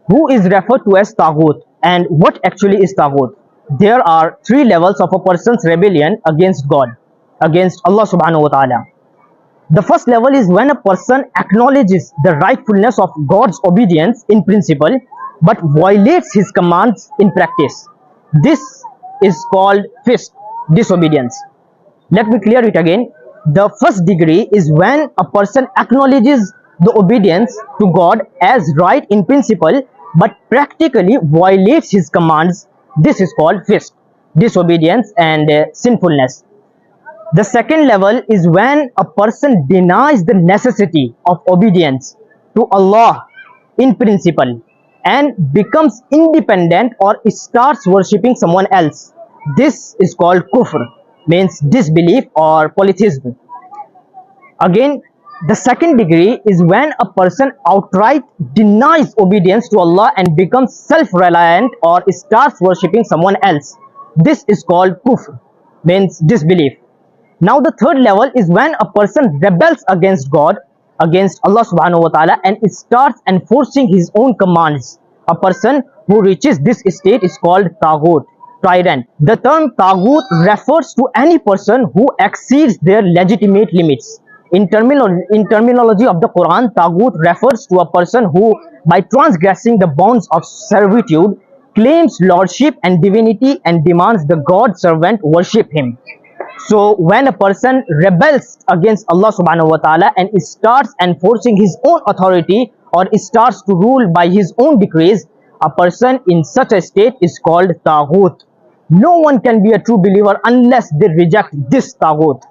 Who is referred to as Taghut, and what actually is Taghut? There are three levels of a person's rebellion against God, against Allah subhanahu wa ta'ala. The first level is when a person acknowledges the rightfulness of God's obedience in principle but violates his commands in practice. This is called fisq, disobedience. Let me clear it again. The first degree is when a person acknowledges the obedience to God as right in principle but practically violates his commands. This is called fisq, disobedience and sinfulness. The second level is when a person denies the necessity of obedience to Allah in principle and becomes independent or starts worshipping someone else. This is called Kufr, means disbelief or polytheism. Again, the second degree is when a person outright denies obedience to Allah and becomes self-reliant or starts worshipping someone else. This is called Kufr, means disbelief. Now the third level is when a person rebels against God, against Allah subhanahu wa ta'ala, and starts enforcing his own commands. A person who reaches this state is called Taghut, tyrant. The term Taghut refers to any person who exceeds their legitimate limits. In terminology of the Quran, Taghut refers to a person who, by transgressing the bounds of servitude, claims lordship and divinity and demands the God servant worship him. So when a person rebels against Allah subhanahu wa ta'ala and starts enforcing his own authority or starts to rule by his own decrees, a person in such a state is called Taghut. No one can be a true believer unless they reject this Taghut.